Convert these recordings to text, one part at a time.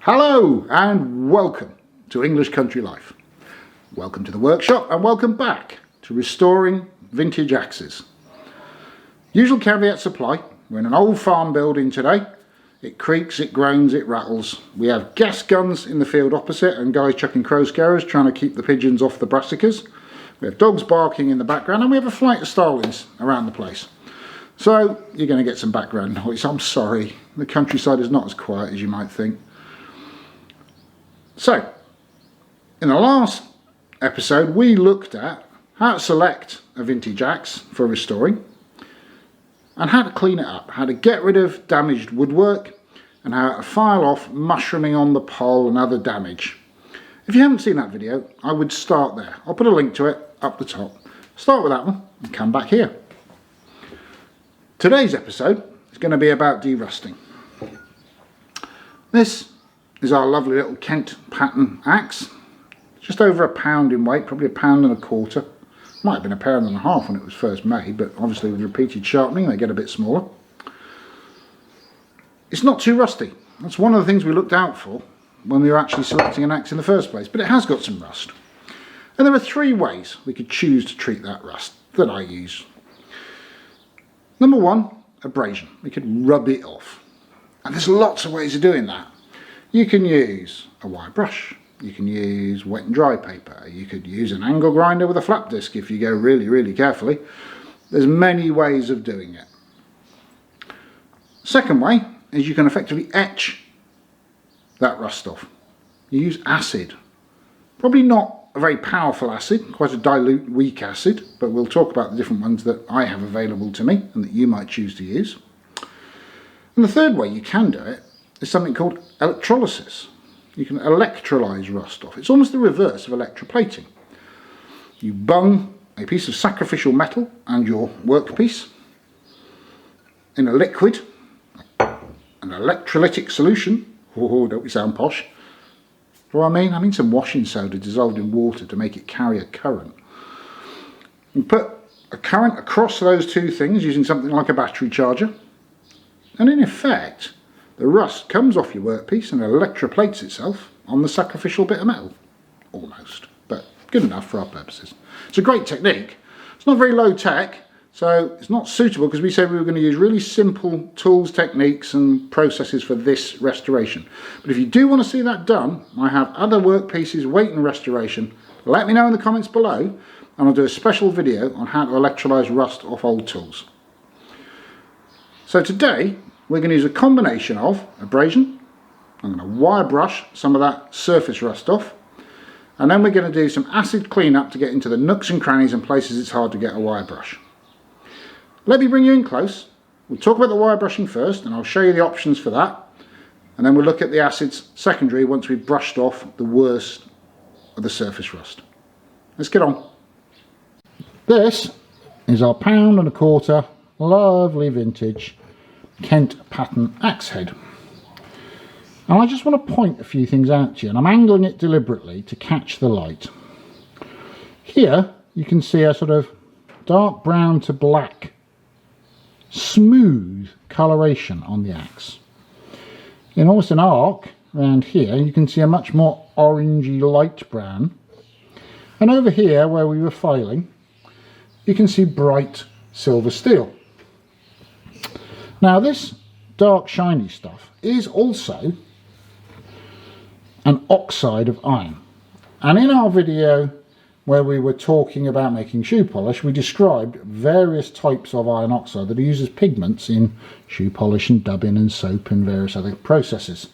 Hello and welcome to English Country Life. Welcome to the workshop and welcome back to restoring vintage axes. Usual caveats apply. We're in an old farm building today. It creaks, it groans, it rattles. We have gas guns in the field opposite and guys chucking crow scarers trying to keep the pigeons off the brassicas. We have dogs barking in the background and we have a flight of starlings around the place. So you're going to get some background noise. I'm sorry, the countryside is not as quiet as you might think. So, in the last episode we looked at how to select a vintage axe for restoring and how to clean it up, how to get rid of damaged woodwork and how to file off mushrooming on the pole and other damage. If you haven't seen that video, I would start there. I'll put a link to it up the top. Start with that one and come back here. Today's episode is going to be about derusting. This is our lovely little Kent pattern axe. Just over £1 in weight, probably £1.25. Might have been £1.50 when it was first made, but obviously with repeated sharpening they get a bit smaller. It's not too rusty. That's one of the things we looked out for when we were actually selecting an axe in the first place, but it has got some rust. And there are three ways we could choose to treat that rust that I use. Number one, abrasion. We could rub it off. And there's lots of ways of doing that. You can use a wire brush, you can use wet and dry paper, you could use an angle grinder with a flap disc if you go really carefully. There's many ways of doing it. Second way is you can effectively etch that rust off. You use acid. Probably not a very powerful acid, quite a dilute weak acid, but we'll talk about the different ones that I have available to me and that you might choose to use. And the third way you can do it is something called electrolysis. You can electrolyse rust off. It's almost the reverse of electroplating. You bung a piece of sacrificial metal and your workpiece in a liquid, an electrolytic solution. Oh, don't we sound posh? What do I mean? I mean some washing soda dissolved in water to make it carry a current. You put a current across those two things using something like a battery charger, and in effect the rust comes off your workpiece and electroplates itself on the sacrificial bit of metal. Almost, but good enough for our purposes. It's a great technique. It's not very low tech, so it's not suitable because we said we were going to use really simple tools, techniques and processes for this restoration. But if you do want to see that done, I have other workpieces waiting restoration. Let me know in the comments below and I'll do a special video on how to electrolyse rust off old tools. So today we're going to use a combination of abrasion. I'm going to wire brush some of that surface rust off, and then we're going to do some acid cleanup to get into the nooks and crannies and places it's hard to get a wire brush. Let me bring you in close. We'll talk about the wire brushing first and I'll show you the options for that, and then we'll look at the acids secondary once we've brushed off the worst of the surface rust. Let's get on. This is our £1.25 lovely vintage Kent pattern axe head. And I just want to point a few things out to you, and I'm angling it deliberately to catch the light. Here you can see a sort of dark brown to black smooth coloration on the axe. In almost an arc around here you can see a much more orangey light brown, and over here where we were filing you can see bright silver steel. Now this dark shiny stuff is also an oxide of iron, and in our video where we were talking about making shoe polish we described various types of iron oxide that are used as pigments in shoe polish and dubbing and soap and various other processes.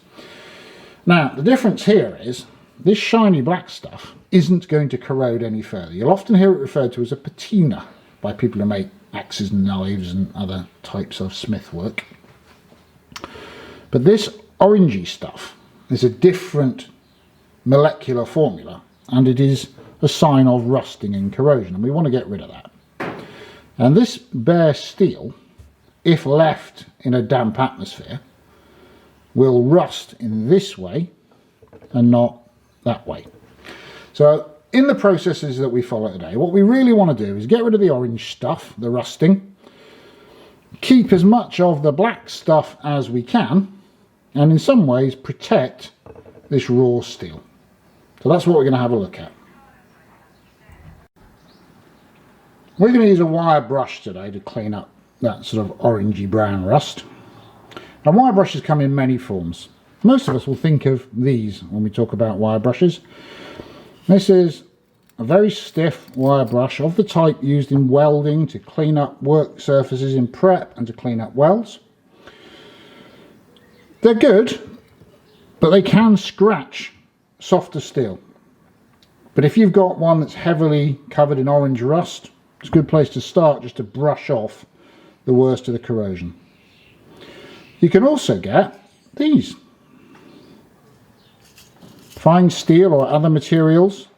Now the difference here is this shiny black stuff isn't going to corrode any further. You'll often hear it referred to as a patina by people who make axes and knives and other types of smith work. But this orangey stuff is a different molecular formula, and it is a sign of rusting and corrosion, and we want to get rid of that. And this bare steel, if left in a damp atmosphere, will rust in this way and not that way. So in the processes that we follow today, what we really want to do is get rid of the orange stuff, the rusting, keep as much of the black stuff as we can, and in some ways protect this raw steel. So that's what we're going to have a look at. We're going to use a wire brush today to clean up that sort of orangey brown rust. Now, wire brushes come in many forms. Most of us will think of these when we talk about wire brushes. This is a very stiff wire brush of the type used in welding to clean up work surfaces in prep and to clean up welds. They're good, but they can scratch softer steel. But if you've got one that's heavily covered in orange rust, it's a good place to start, just to brush off the worst of the corrosion. You can also get these. Fine steel or other materials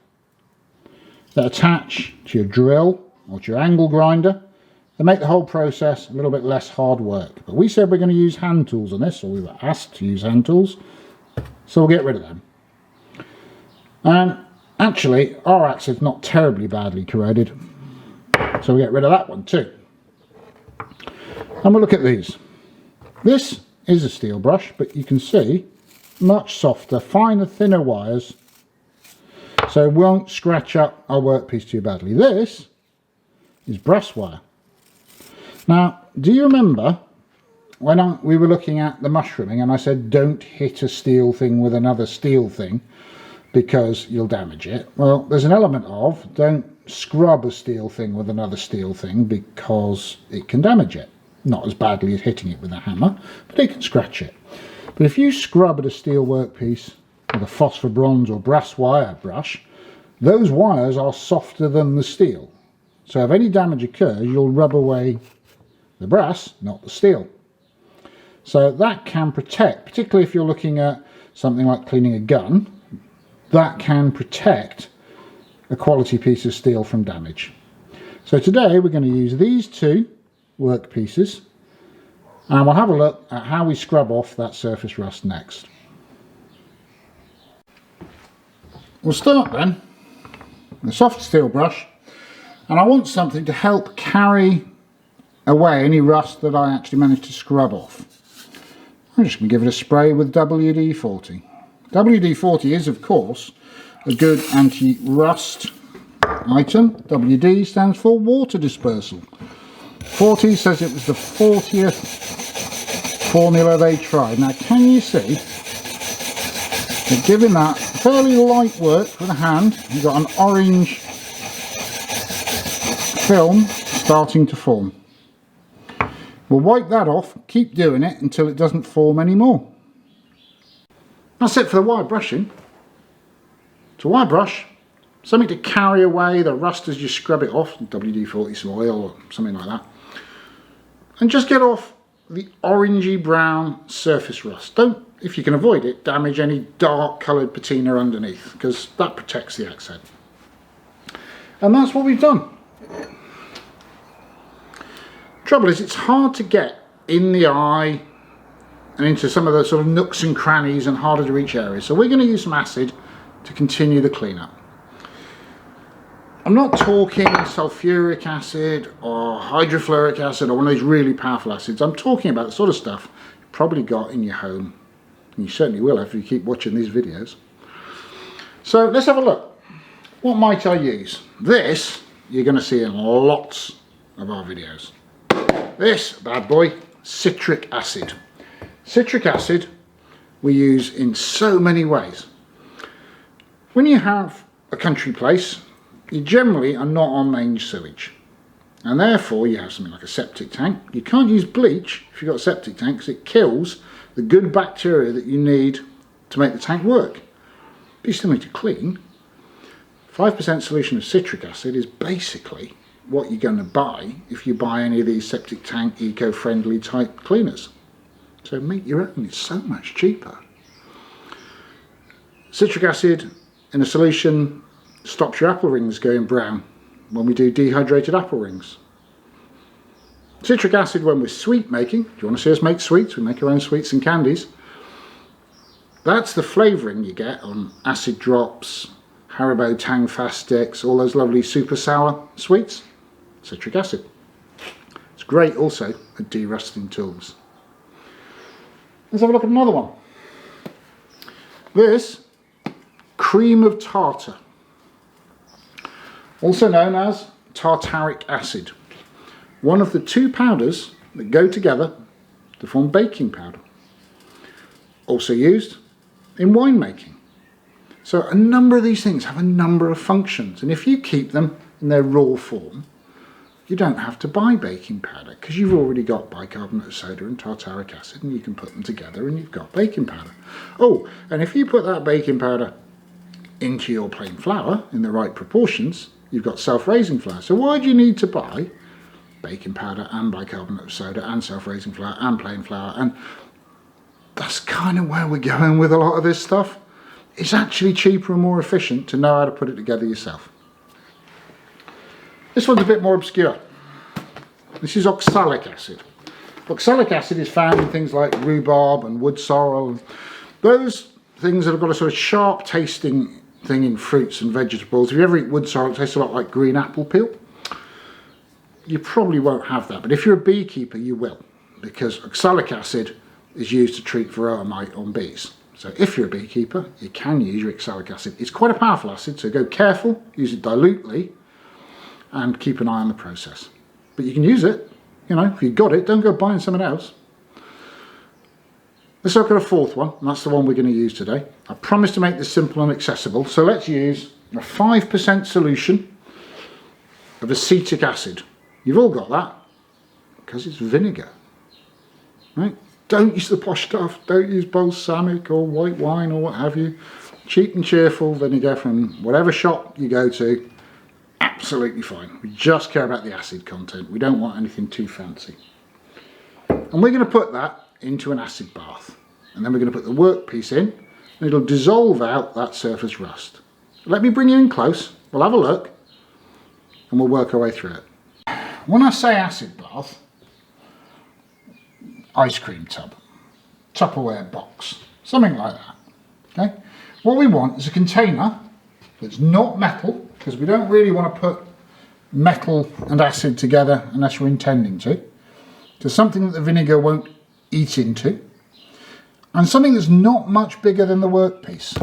that attach to your drill or to your angle grinder. They make the whole process a little bit less hard work. But we said we're going to use hand tools on this, or we were asked to use hand tools, so we'll get rid of them. And actually, our axe is not terribly badly corroded, so we'll get rid of that one too. And we'll look at these. This is a steel brush, but you can see much softer, finer, thinner wires, so it won't scratch up our workpiece too badly. This is brass wire. Now, do you remember when we were looking at the mushrooming and I said don't hit a steel thing with another steel thing because you'll damage it? Well, there's an element of don't scrub a steel thing with another steel thing because it can damage it. Not as badly as hitting it with a hammer, but it can scratch it. But if you scrub at a steel workpiece with a phosphor bronze or brass wire brush, those wires are softer than the steel. So if any damage occurs, you'll rub away the brass, not the steel. So that can protect, particularly if you're looking at something like cleaning a gun, that can protect a quality piece of steel from damage. So today we're going to use these two workpieces and we'll have a look at how we scrub off that surface rust next. We'll start then with a soft steel brush, and I want something to help carry away any rust that I actually managed to scrub off. I'm just going to give it a spray with WD-40. WD-40 is of course a good anti-rust item. WD stands for water dispersal. 40 says it was the 40th formula they tried. Now can you see that giving that fairly light work with a hand, you've got an orange film starting to form. We'll wipe that off, keep doing it until it doesn't form anymore. That's it for the wire brushing. It's a wire brush, something to carry away the rust as you scrub it off, WD-40 some oil or something like that. And just get off the orangey brown surface rust. Don't, if you can avoid it, damage any dark coloured patina underneath, because that protects the axe head. And that's what we've done. Trouble is, it's hard to get in the eye and into some of the sort of nooks and crannies and harder to reach areas. So we're going to use some acid to continue the cleanup. I'm not talking sulfuric acid or hydrofluoric acid or one of those really powerful acids. I'm talking about the sort of stuff you've probably got in your home. And you certainly will if you keep watching these videos. So let's have a look. What might I use? This you're going to see in lots of our videos. This bad boy, citric acid. Citric acid we use in so many ways. When you have a country place, you generally are not on main sewage, and therefore you have something like a septic tank. You can't use bleach if you've got a septic tank because it kills the good bacteria that you need to make the tank work. But you still need to clean. 5% solution of citric acid is basically what you're going to buy if you buy any of these septic tank eco-friendly type cleaners. So make your own, it's so much cheaper. Citric acid in a solution stops your apple rings going brown when we do dehydrated apple rings. Citric acid when we're sweet making. Do you want to see us make sweets? We make our own sweets and candies. That's the flavouring you get on acid drops, Haribo Tang Fast Sticks, all those lovely super sour sweets. Citric acid. It's great also at de-rusting tools. Let's have a look at another one. This cream of tartar, also known as tartaric acid, one of the two powders that go together to form baking powder, also used in winemaking. So a number of these things have a number of functions, and if you keep them in their raw form, you don't have to buy baking powder because you've already got bicarbonate of soda and tartaric acid, and you can put them together and you've got baking powder. Oh, and if you put that baking powder into your plain flour in the right proportions, you've got self-raising flour. So why do you need to buy baking powder and bicarbonate of soda and self-raising flour and plain flour? And that's kind of where we're going with a lot of this stuff. It's actually cheaper and more efficient to know how to put it together yourself. This one's a bit more obscure. This is oxalic acid. Oxalic acid is found in things like rhubarb and wood sorrel, and those things that have got a sort of sharp tasting thing in fruits and vegetables. If you ever eat wood sorrel, it tastes a lot like green apple peel. You probably won't have that, but if you're a beekeeper, you will, because oxalic acid is used to treat varroa mite on bees. So if you're a beekeeper, you can use your oxalic acid. It's quite a powerful acid, so go careful, use it dilutely, and keep an eye on the process. But you can use it, you know, if you've got it, don't go buying something else. Let's look at a fourth one, and that's the one we're going to use today. I promise to make this simple and accessible, so let's use a 5% solution of acetic acid. You've all got that, because it's vinegar, right? Don't use the posh stuff, don't use balsamic or white wine or what have you. Cheap and cheerful vinegar from whatever shop you go to, absolutely fine. We just care about the acid content. We don't want anything too fancy. And we're going to put that into an acid bath. And then we're going to put the workpiece in, and it'll dissolve out that surface rust. Let me bring you in close, we'll have a look, and we'll work our way through it. When I say acid bath, ice cream tub, Tupperware box, something like that. Okay? What we want is a container that's not metal, because we don't really want to put metal and acid together unless we're intending to. So something that the vinegar won't eat into, and something that's not much bigger than the workpiece.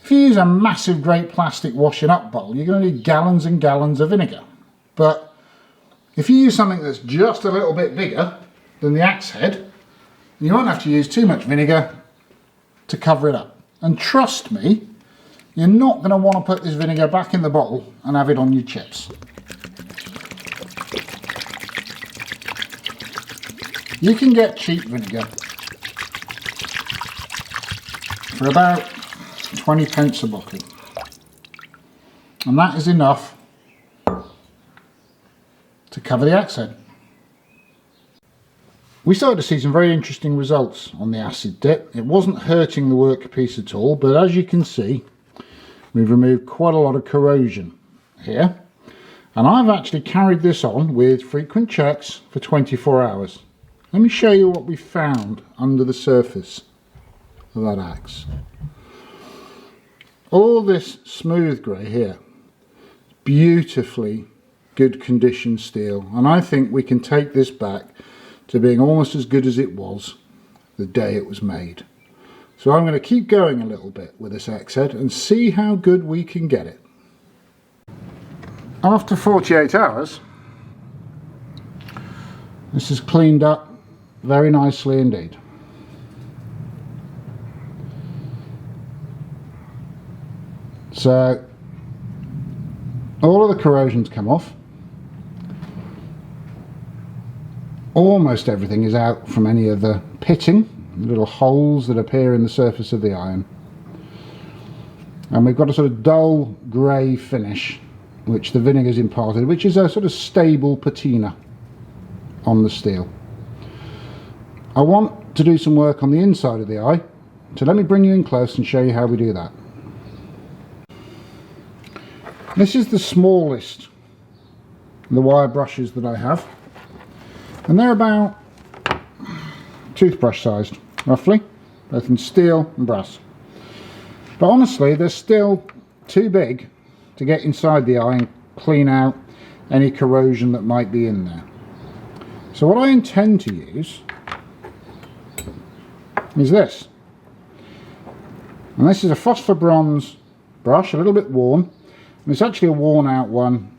If you use a massive great plastic washing up bowl, you're going to need gallons and gallons of vinegar. But if you use something that's just a little bit bigger than the axe head, you won't have to use too much vinegar to cover it up. And trust me, you're not going to want to put this vinegar back in the bottle and have it on your chips. You can get cheap vinegar for about 20 pence a bottle, and that is enough to cover the axe head. We started to see some very interesting results on the acid dip. It wasn't hurting the workpiece at all, but as you can see, we've removed quite a lot of corrosion here, and I've actually carried this on with frequent checks for 24 hours. Let me show you what we found under the surface of that axe. All this smooth grey here, beautifully good condition steel, and I think we can take this back to being almost as good as it was the day it was made. So I'm going to keep going a little bit with this axe head and see how good we can get it. After 48 hours, this is cleaned up very nicely indeed. So all of the corrosion's come off. Almost everything is out from any of the pitting, the little holes that appear in the surface of the iron. And we've got a sort of dull grey finish which the vinegar's imparted, which is a sort of stable patina on the steel. I want to do some work on the inside of the eye, so let me bring you in close and show you how we do that. This is the smallest of the wire brushes that I have, and they're about toothbrush sized, roughly, both in steel and brass. But honestly, they're still too big to get inside the eye and clean out any corrosion that might be in there. So what I intend to use is this. And this is a phosphor bronze brush, a little bit worn, and it's actually a worn out one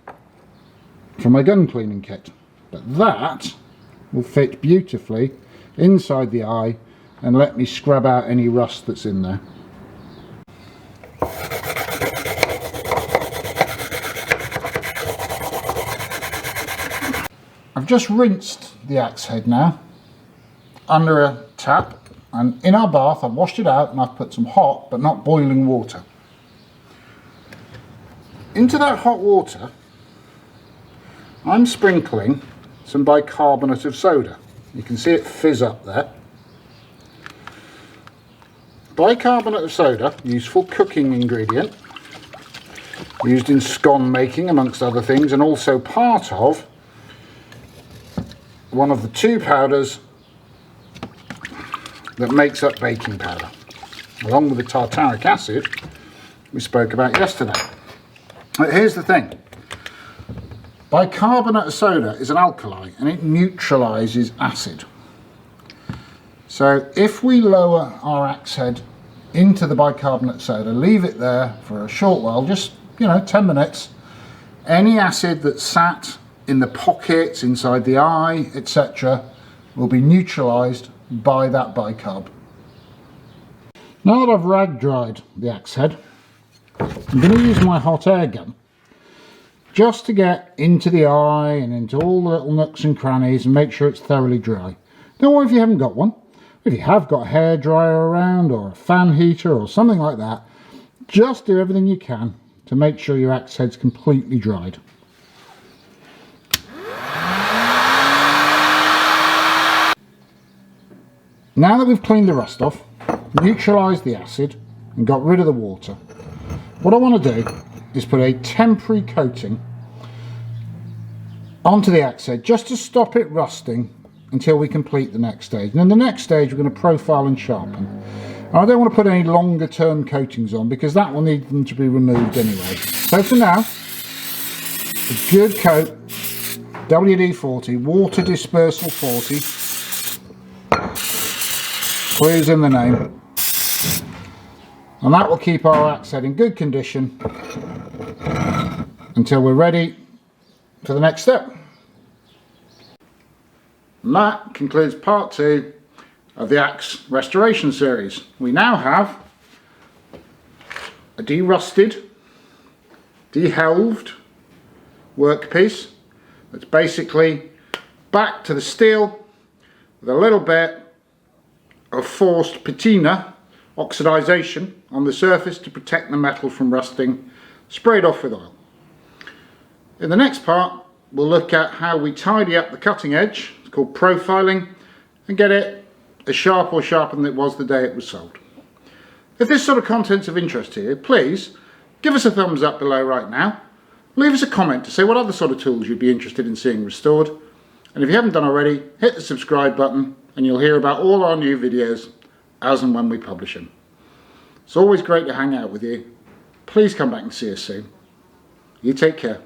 from my gun cleaning kit. But that will fit beautifully inside the eye and let me scrub out any rust that's in there. I've just rinsed the axe head now under a tap, and in our bath I've washed it out and I've put some hot but not boiling water. Into that hot water I'm sprinkling some bicarbonate of soda. You can see it fizz up there. Bicarbonate of soda, useful cooking ingredient, used in scone making amongst other things, and also part of one of the two powders that makes up baking powder, along with the tartaric acid we spoke about yesterday. But here's the thing. Bicarbonate of soda is an alkali and it neutralises acid. So if we lower our axe head into the bicarbonate of soda, leave it there for a short while, just 10 minutes, any acid that sat in the pockets, inside the eye, etc. will be neutralised by that bicarb. Now that I've rag dried the axe head, I'm going to use my hot air gun just to get into the eye and into all the little nooks and crannies and make sure it's thoroughly dry. Don't worry if you haven't got one. If you have got a hairdryer around or a fan heater or something like that, just do everything you can to make sure your axe head's completely dried. Now that we've cleaned the rust off, neutralised the acid and got rid of the water, what I want to do is put a temporary coating onto the axe head just to stop it rusting until we complete the next stage. And in the next stage we're going to profile and sharpen. And I don't want to put any longer term coatings on because that will need them to be removed anyway. So for now, a good coat, WD-40, water dispersal 40, clues in the name, and that will keep our axe head in good condition until we're ready for the next step. And that concludes part 2 of the axe restoration series. We now have a derusted, dehelved workpiece that's basically back to the steel with a little bit of forced patina oxidization on the surface to protect the metal from rusting, sprayed off with oil. In the next part we'll look at how we tidy up the cutting edge, it's called profiling, and get it as sharp or sharper than it was the day it was sold. If this sort of content's of interest to you, please give us a thumbs up below right now, leave us a comment to say what other sort of tools you'd be interested in seeing restored, and if you haven't done already, hit the subscribe button and you'll hear about all our new videos as and when we publish them. It's always great to hang out with you. Please come back and see us soon. You take care.